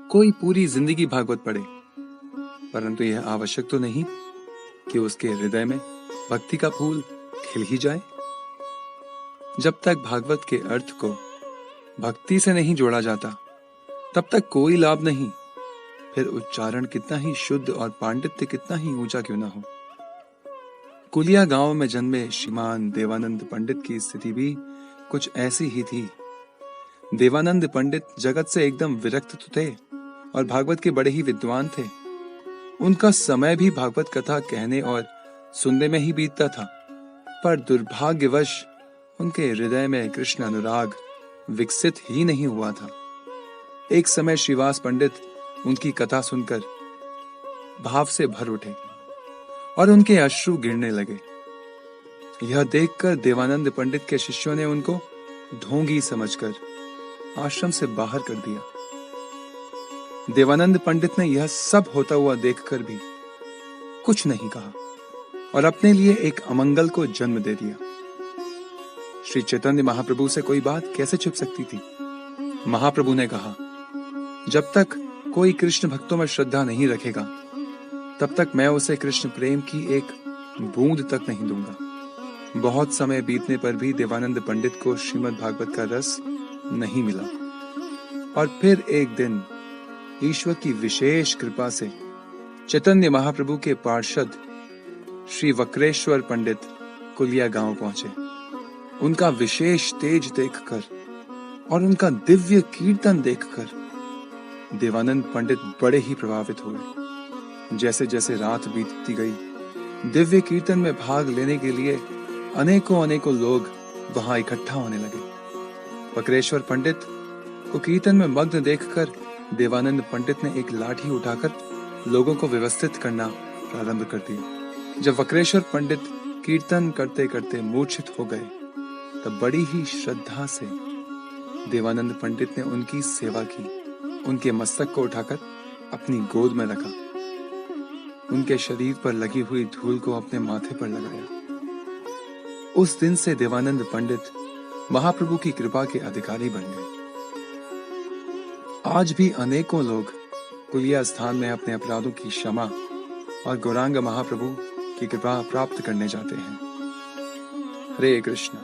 कोई पूरी जिंदगी भागवत पढ़े, परंतु यह आवश्यक तो नहीं कि उसके हृदय में भक्ति का फूल खिल ही जाए। जब तक भागवत के अर्थ को भक्ति से नहीं जोड़ा जाता, तब तक कोई लाभ नहीं। फिर उच्चारण कितना ही शुद्ध और पांडित्य कितना ही ऊंचा क्यों ना हो। कुलिया गांव में जन्मे श्रीमान देवानंद पंडित की स्थिति भी कुछ ऐसी ही थी। देवानंद पंडित जगत से एकदम विरक्त तो थे और भागवत के बड़े ही विद्वान थे। उनका समय भी भागवत कथा कहने और सुनने में ही बीतता था, पर दुर्भाग्यवश उनके हृदय में कृष्ण अनुराग विकसित ही नहीं हुआ था। एक समय श्रीवास पंडित उनकी कथा सुनकर भाव से भर उठे और उनके अश्रु गिरने लगे। यह देखकर देवानंद पंडित के शिष्यों ने उनको ढोंगी समझकर आश्रम से बाहर कर दिया। देवानंद पंडित ने यह सब होता हुआ देखकर भी कुछ नहीं कहा और अपने लिए एक अमंगल को जन्म दे दिया। श्री चैतन्य महाप्रभु से कोई बात कैसे छिप सकती थी। महाप्रभु ने कहा, जब तक कोई कृष्ण भक्तों में श्रद्धा नहीं रखेगा, तब तक मैं उसे कृष्ण प्रेम की एक बूंद तक नहीं दूंगा। बहुत समय बीतने पर भी देवानंद पंडित को श्रीमद् भागवत का रस नहीं मिला और फिर एक दिन ईश्वर की विशेष कृपा से चैतन्य महाप्रभु के पार्षद श्री वक्रेश्वर पंडित कुलिया गांव पहुंचे। उनका विशेष तेज देखकर और उनका दिव्य कीर्तन देखकर देवानंद पंडित बड़े ही प्रभावित हुए। जैसे जैसे रात बीतती गई, दिव्य कीर्तन में भाग लेने के लिए अनेकों लोग वहां इकट्ठा होने लगे। वक्रेश्वर पंडित को कीर्तन में मग्न देखकर देवानंद पंडित ने एक लाठी उठाकर लोगों को व्यवस्थित करना प्रारंभ कर दिया। जब वक्रेश्वर पंडित कीर्तन करते करते मूर्छित हो गए, तब बड़ी ही श्रद्धा से देवानंद पंडित ने उनकी सेवा की। उनके मस्तक को उठाकर अपनी गोद में रखा, उनके शरीर पर लगी हुई धूल को अपने माथे पर लगाया। उस दिन से देवानंद पंडित महाप्रभु की कृपा के अधिकारी बन गए। आज भी अनेकों लोग कुलिया स्थान में अपने अपराधों की क्षमा और गौरांग महाप्रभु की कृपा प्राप्त करने जाते हैं। हरे कृष्ण।